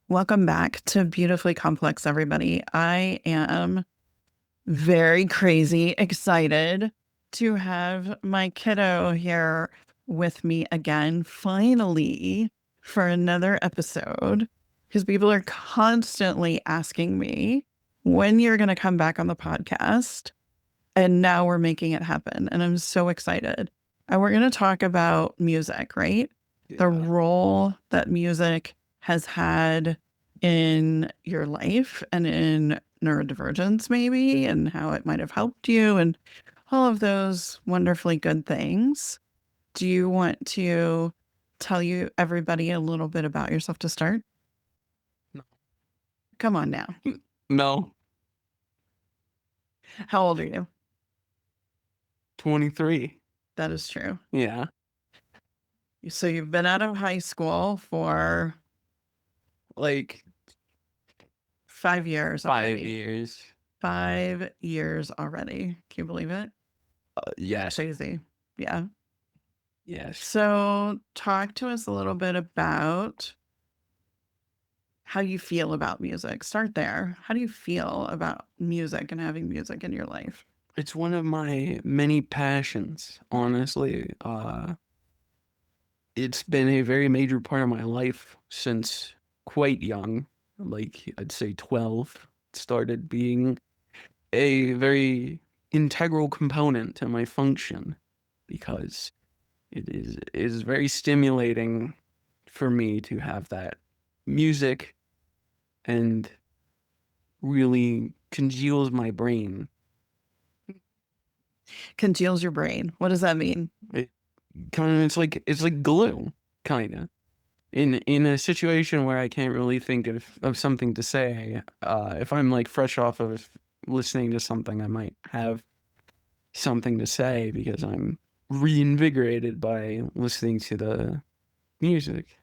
Welcome back to Beautifully Complex, everybody. I am very crazy excited to have my kiddo here with me again, finally, for another episode, because people are constantly asking me when you're going to come back on the podcast. And now we're making it happen. And I'm so excited. And we're going to talk about music, right? The Yeah. role that music has had in your life and in neurodivergence, maybe, and how it might have helped you, and all of those wonderfully good things. Do you want to tell you everybody a little bit about yourself to start? No. Come on now. No. How old are you? 23. That is true. Yeah. So you've been out of high school for Like 5 years 5 years. 5 years already. Can you believe it? Yes. Crazy. Yeah. Yes. So talk to us a little bit about how you feel about music. Start there. How do you feel about music and having music in your life? It's one of my many passions, honestly. It's been a very major part of my life since quite young. Like I'd say 12. It started being a very integral component to my function because it is very stimulating for me to have that music and really congeals my brain. Congeals your brain. What does that mean? It it's like glue, kind of. In a situation where I can't really think of something to say, if I'm like fresh off of listening to something, I might have something to say because I'm reinvigorated by listening to the music.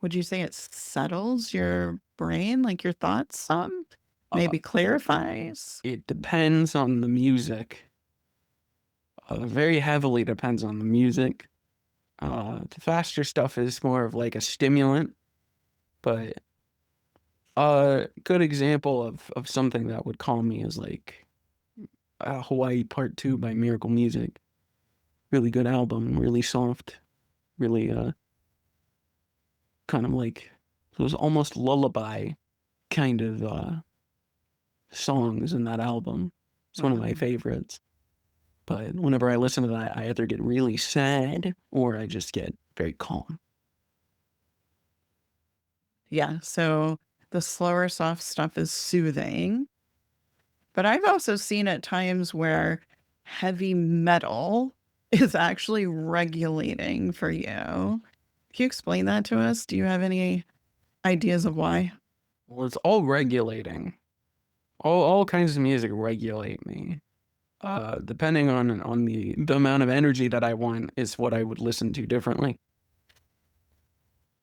Would you say it settles your brain, like your thoughts some? Uh, Maybe clarifies? it depends on the music. Very heavily depends on the music. The faster stuff is more of like a stimulant, but a good example of something that would calm me is like Hawaii Part 2 by Miracle Music. Really good album, really soft, really kind of like those almost lullaby kind of songs in that album. It's one of my Wow. favorites. But whenever I listen to that, I either get really sad or I just get very calm. Yeah. So the slower, soft stuff is soothing. But I've also seen at times where heavy metal is actually regulating for you. Can you explain that to us? Do you have any ideas of why? Well, it's all regulating. All kinds of music regulate me. Depending on the amount of energy that I want is what I would listen to differently.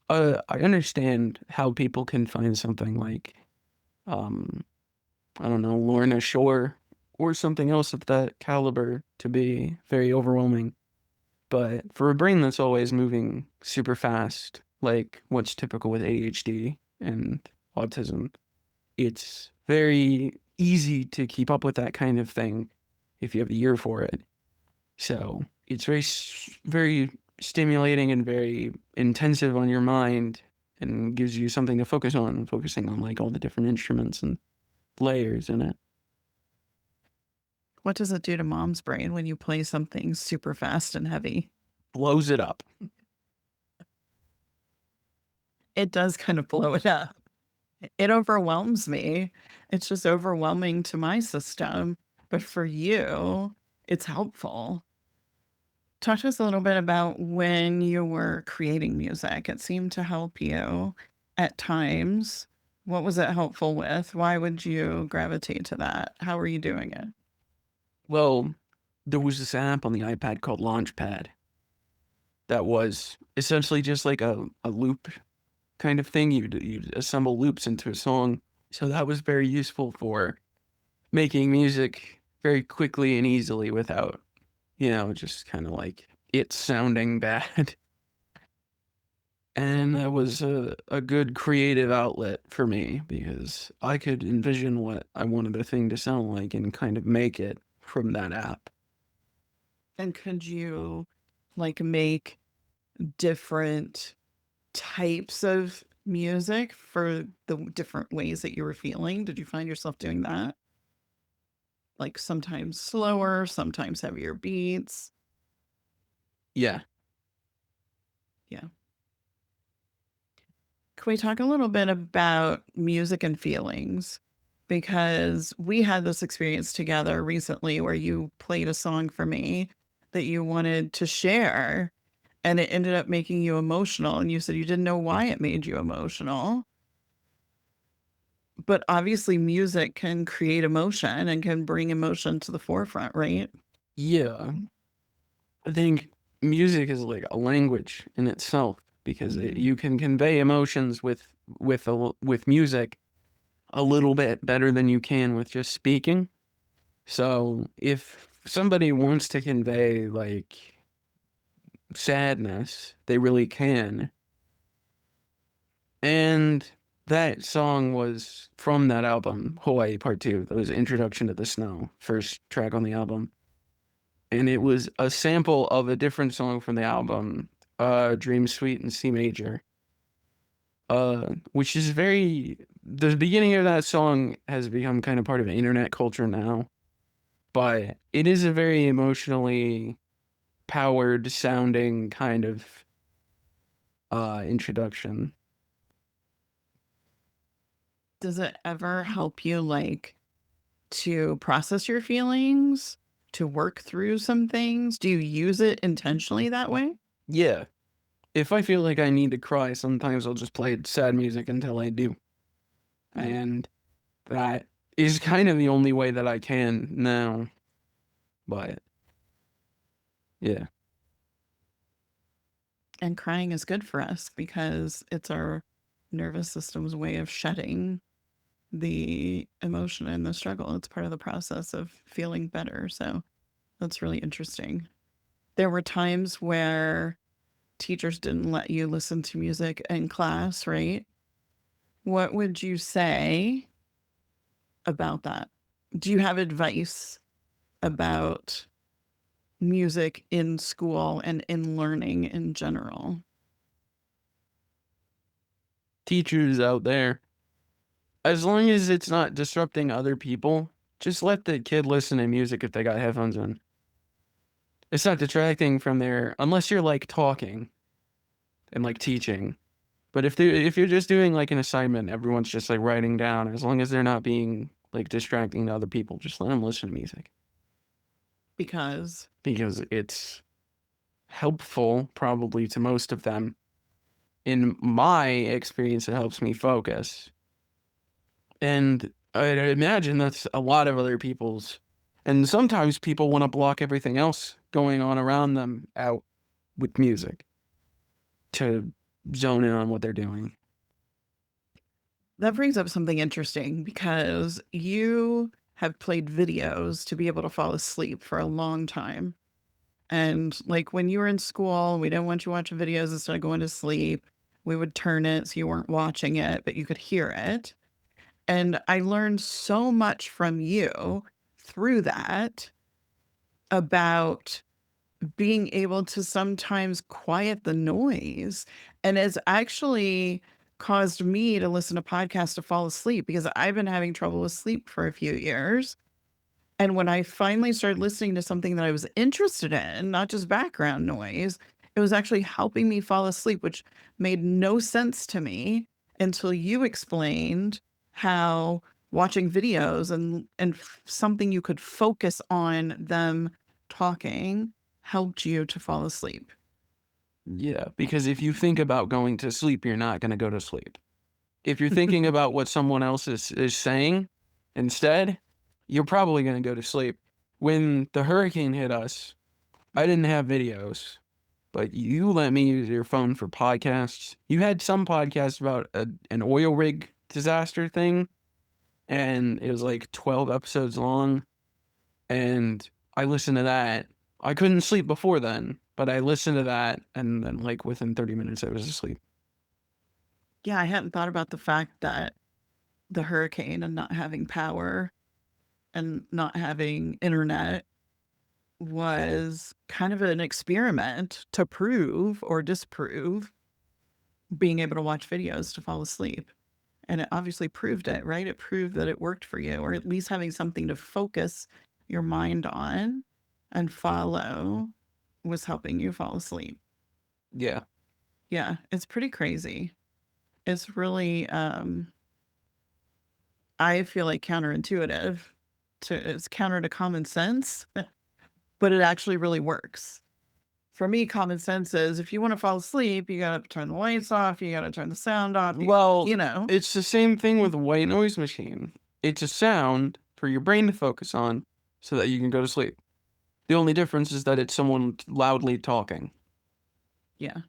I understand how people can find something like, um, I don't know, Lorna Shore or something else of that caliber to be very overwhelming. But for a brain that's always moving super fast, like what's typical with ADHD and autism, it's very easy to keep up with that kind of thing if you have the ear for it. So it's very stimulating and very intensive on your mind and gives you something to focus on, focusing on like all the different instruments and layers in it. What does it do to mom's brain when you play something super fast and heavy? Blows it up. It does kind of blow it up. It overwhelms me. It's just overwhelming to my system. But for you, it's helpful. Talk to us a little bit about when you were creating music. It seemed to help you at times. What was it helpful with? Why would you gravitate to that? How were you doing it? Well, there was this app on the iPad called Launchpad that was essentially just like a loop kind of thing. You'd assemble loops into a song. So that was very useful for making music very quickly and easily without, just kind of like it sounding bad. And that was a good creative outlet for me because I could envision what I wanted the thing to sound like and kind of make it from that app. And could you like make different types of music for the different ways that you were feeling? Did you find yourself doing that? Like sometimes slower, sometimes heavier beats? Yeah. Yeah. Can we talk a little bit about music and feelings? Because we had this experience together recently where you played a song for me that you wanted to share, and it ended up making you emotional. And you said you didn't know why it made you emotional. But obviously, music can create emotion and can bring emotion to the forefront, right? Yeah. I think music is like a language in itself because Mhm. you can convey emotions with music a little bit better than you can with just speaking. So if somebody wants to convey like sadness, they really can. And that song was from that album, Hawaii Part 2. That was Introduction to the Snow, first track on the album. And it was a sample of a different song from the album, Dream Suite in C major. Which is the beginning of that song has become kind of part of internet culture now, but it is a very emotionally powered sounding kind of introduction. Does it ever help you like to process your feelings, to work through some things? Do you use it intentionally that way? Yeah. If I feel like I need to cry, sometimes I'll just play sad music until I do. Mm. And that is kind of the only way that I can now. But yeah. And crying is good for us because it's our nervous system's way of shedding the emotion and the struggle. It's part of the process of feeling better. So that's really interesting. There were times where teachers didn't let you listen to music in class, right? What would you say about that? Do you have advice about music in school and in learning in general? Teachers out there, as long as it's not disrupting other people, just let the kid listen to music if they got headphones on. It's not detracting from unless you're like talking and like teaching. But if you're just doing like an assignment, everyone's just like writing down. As long as they're not being like distracting to other people, just let them listen to music Because because it's helpful probably to most of them. In my experience, it helps me focus, and I imagine that's a lot of other people's. And sometimes people want to block everything else going on around them out with music to zone in on what they're doing. that brings up something interesting because you have played videos to be able to fall asleep for a long time. And like when you were in school, we didn't want you watching videos instead of going to sleep. We would turn it so you weren't watching it, but you could hear it. And I learned so much from you through that about being able to sometimes quiet the noise. And it's actually caused me to listen to podcasts to fall asleep because I've been having trouble with sleep for a few years. And when I finally started listening to something that I was interested in, not just background noise, it was actually helping me fall asleep, which made no sense to me until you explained how watching videos and something you could focus on them talking helped you to fall asleep. Yeah, because if you think about going to sleep, you're not going to go to sleep. If you're thinking about what someone else is saying instead, you're probably going to go to sleep. When the hurricane hit us, I didn't have videos, but you let me use your phone for podcasts. You had some podcasts about an oil rig disaster thing, and it was like 12 episodes long. And I listened to that. I couldn't sleep before then, but I listened to that, and then like within 30 minutes, I was asleep. Yeah, I hadn't thought about the fact that the hurricane and not having power and not having internet was kind of an experiment to prove or disprove being able to watch videos to fall asleep. And it obviously proved it, right? It proved that it worked for you, or at least having something to focus your mind on and follow was helping you fall asleep. Yeah. Yeah, it's pretty crazy. It's really I feel like counterintuitive it's counter to common sense, but it actually really works. For me, common sense is if you want to fall asleep, you got to turn the lights off, you got to turn the sound off, Well, you know. it's the same thing with a white noise machine. It's a sound for your brain to focus on so that you can go to sleep. The only difference is that it's someone loudly talking. Yeah.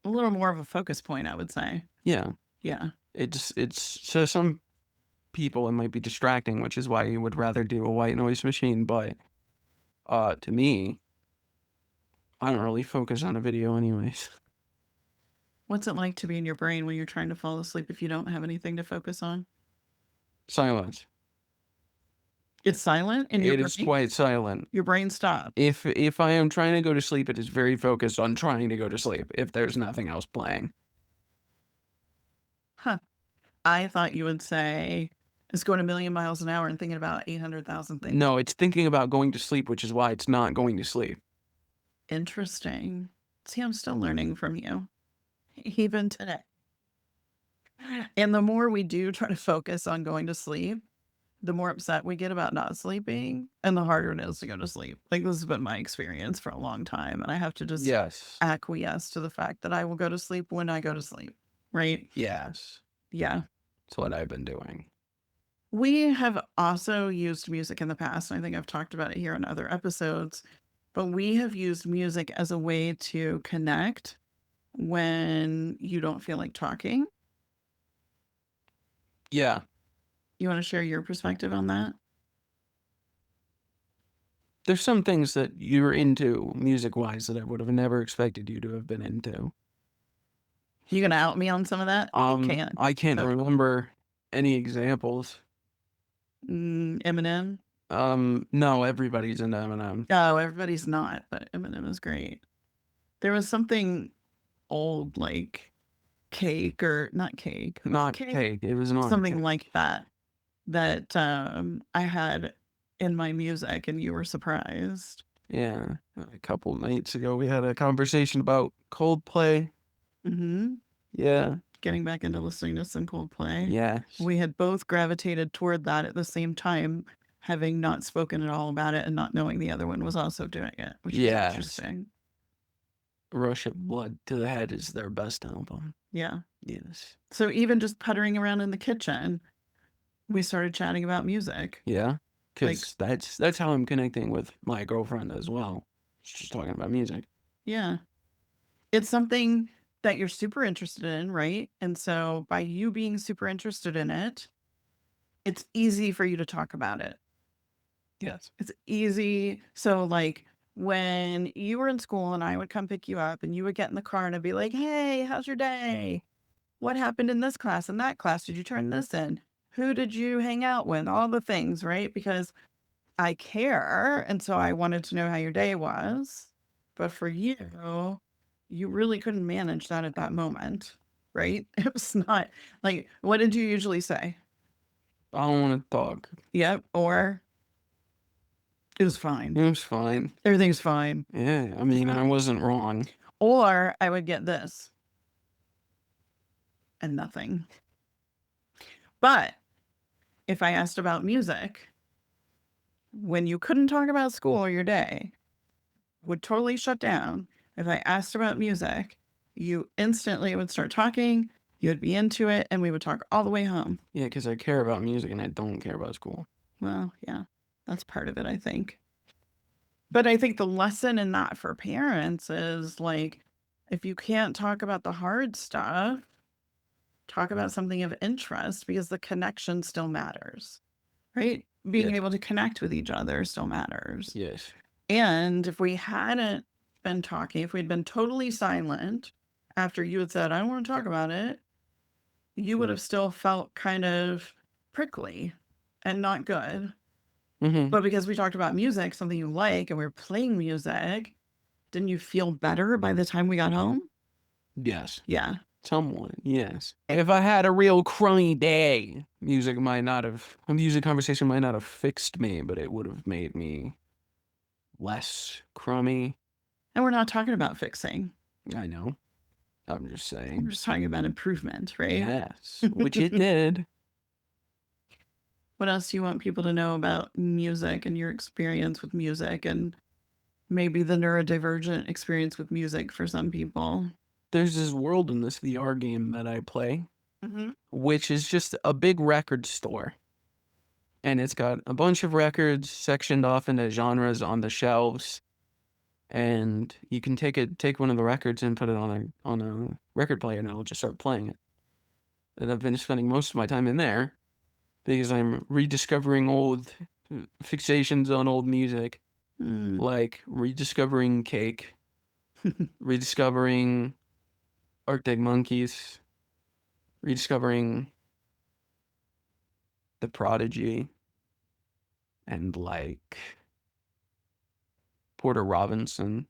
A little more of a focus point, I would say. Yeah. Yeah. It's so some people it might be distracting, which is why you would rather do a white noise machine, but to me, I don't really focus on a video anyways. What's it like to be in your brain when you're trying to fall asleep if you don't have anything to focus on? Silence. It's silent and It is quite silent. your brain stops. If I am trying to go to sleep, it is very focused on trying to go to sleep if there's nothing else playing. Huh. I thought you would say it's going a million miles an hour and thinking about 800,000 things. No, it's thinking about going to sleep, which is why it's not going to sleep. Interesting. See, I'm still learning from you, even today. And the more we do try to focus on going to sleep, the more upset we get about not sleeping and the harder it is to go to sleep. Like, this has been my experience for a long time. And I have to just Yes. acquiesce to the fact that I will go to sleep when I go to sleep. Right? Yes. Yeah. That's what I've been doing. We have also used music in the past. And I think I've talked about it here in other episodes, but we have used music as a way to connect when you don't feel like talking. Yeah. You want to share your perspective on that? There's some things that you're into music-wise that I would have never expected you to have been into. You gonna out me on some of that? Can. I can't remember any examples. Eminem. No, everybody's into Eminem. Oh, everybody's not, but Eminem is great. There was something old like cake or not cake. Was it Not cake. It was not something cake. like that that I had in my music, and you were surprised. Yeah. A couple nights ago, we had a conversation about Coldplay. Mm-hmm. Yeah. Getting back into listening to some Coldplay. Yes. We had both gravitated toward that at the same time, having not spoken at all about it and not knowing the other one was also doing it, which is Yes. interesting. Rush of Blood to the Head is their best album. Yeah. Yes. So even just puttering around in the kitchen, we started chatting about music. Yeah. Because that's how I'm connecting with my girlfriend as well. Just talking about music. Yeah. It's something that you're super interested in, right? And so by you being super interested in it, it's easy for you to talk about it. Yes. It's easy. So like when you were in school and I would come pick you up and you would get in the car and I'd be like, "Hey, how's your day? What happened in this class and that class? Did you turn this in? Who did you hang out with?" All the things, right? Because I care. And so I wanted to know how your day was. But for you, you really couldn't manage that at that moment, right? It was not like, what did you usually say? I don't want to talk. Yep. Or it was fine. It was fine. Everything's fine. Yeah. I mean, I wasn't wrong. Or I would get this and nothing. But if I asked about music, when you couldn't talk about school or your day, would totally shut down. If I asked about music, you instantly would start talking, you would be into it, and we would talk all the way home. Yeah, because I care about music and I don't care about school. Well, yeah, that's part of it, I think. But I think the lesson in that for parents is like, if you can't talk about the hard stuff, talk about something of interest because the connection still matters, right? Being able to connect with each other still matters. Yes. And if we hadn't been talking, if we'd been totally silent after you had said, "I don't want to talk about it," you would have still felt kind of prickly and not good. Mm-hmm. But because we talked about music, something you like, and we were playing music, didn't you feel better by the time we got home? Yes. Yeah. Somewhat, yes. If I had a real crummy day, a music conversation might not have fixed me, but it would have made me less crummy. And we're not talking about fixing. I know. I'm just We're saying. just talking about improvement, right? Yes, which it did. What else do you want people to know about music and your experience with music and maybe the neurodivergent experience with music for some people? There's this world in this VR game that I play, Mm-hmm. which is just a big record store. And it's got a bunch of records sectioned off into genres on the shelves. And you can take one of the records and put it on a record player, and it'll just start playing it. And I've been spending most of my time in there because I'm rediscovering old fixations on old music, Mm. like rediscovering Cake, rediscovering Arctic Monkeys, rediscovering The Prodigy, and like Porter Robinson.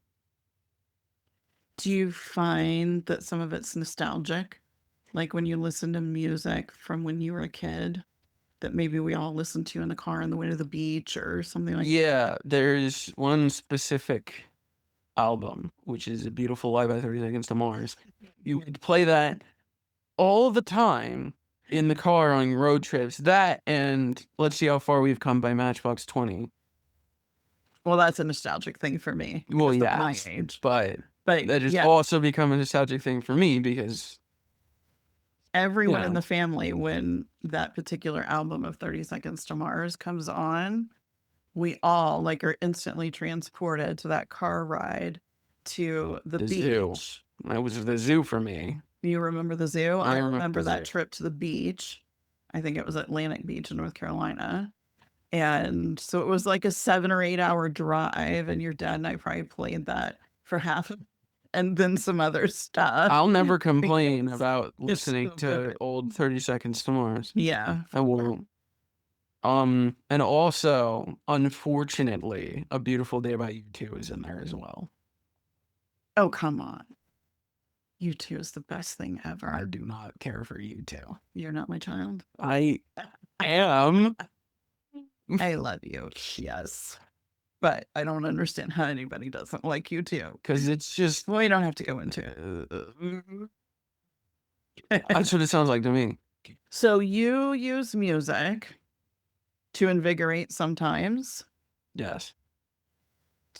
Do you find that some of it's nostalgic? Like when you listen to music from when you were a kid that maybe we all listened to in the car on the way to the beach or something like that? Yeah, there's one specific album, which is A Beautiful Lie by 30 Seconds to Mars. You could play that all the time in the car on road trips. That and Let's See How Far We've Come by Matchbox 20. Well, that's a nostalgic thing for me Well, because of my yeah, age. but But that has yeah, also become a nostalgic thing for me because, you everyone in know, the family, when that particular album of 30 Seconds to Mars comes on, we all like are instantly transported to that car ride to the the zoo. beach. That was the zoo for me. You remember the zoo? I I remember remember the that zoo. trip to the beach. I think it was Atlantic Beach in North Carolina. And so it was like a 7 or 8 hour drive, and your dad and I probably played that for half of, and then some other stuff. I'll never complain Because about it's listening so to good. old 30 Seconds to Mars. Yeah. I won't. And also, unfortunately, A Beautiful Day by U2 is in there as well. Oh, come on. You two is the best thing I ever. do not care for U2. You're not my child. I am. I love you. Yes. But I don't understand how anybody doesn't like you too. Because it's just. Well, you don't have to go into it. That's what it sounds like to me. So you use music to invigorate sometimes, Yes.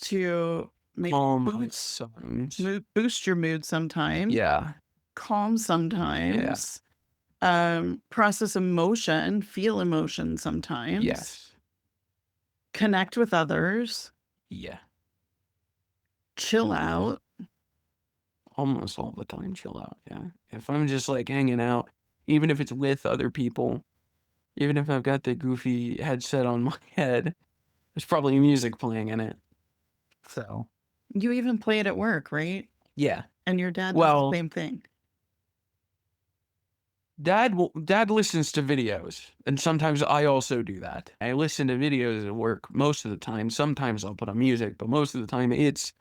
to maybe Calm boost, sometimes. boost your mood sometimes, Yeah. calm sometimes, process emotion, feel emotion sometimes, Yes. connect with others, Yeah. chill out. Almost all the time, chill out. Yeah. If I'm just like hanging out, even if it's with other people, even if I've got the goofy headset on my head, there's probably music playing in it. So, You even play it at work, right? yeah. And your dad does the Well, same thing. Dad listens to videos, and sometimes I also do that. I listen to videos at work most of the time. Sometimes I'll put on music, but most of the time it's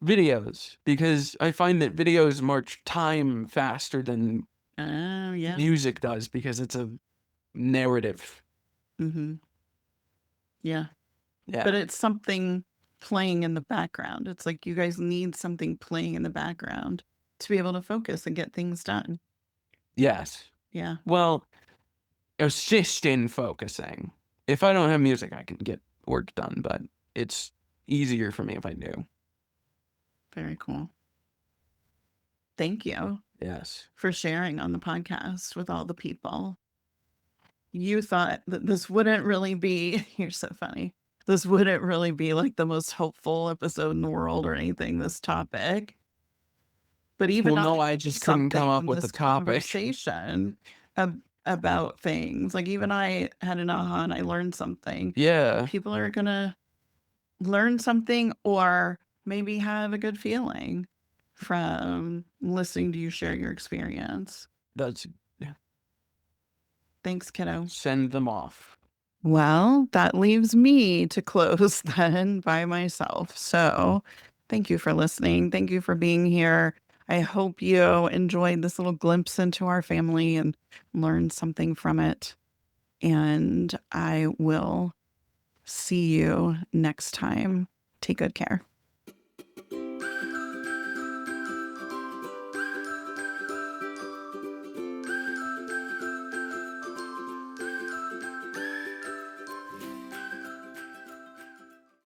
videos because I find that videos march time faster than Oh, yeah. music does because it's a narrative. Mm-hmm. Yeah. Yeah. But it's something playing in the background. It's like you guys need something playing in the background to be able to focus and get things done. Yes. Yeah. Well, assist in focusing. If I don't have music, I can get work done, but it's easier for me if I do. Very cool. Thank you Yes. for sharing on the podcast with all the people. You thought that this wouldn't really be, you're so funny. This wouldn't really be like the most hopeful episode in the world or anything, this topic. But even Well, no, I just couldn't come up with a topic. Conversation about things. Like even I had an aha and I learned something. Yeah. People are gonna learn something or maybe have a good feeling from listening to you share your experience. That's Thanks, kiddo. Send them off. Well, that leaves me to close then by myself. So thank you for listening. Thank you for being here. I hope you enjoyed this little glimpse into our family and learned something from it. And I will see you next time. Take good care.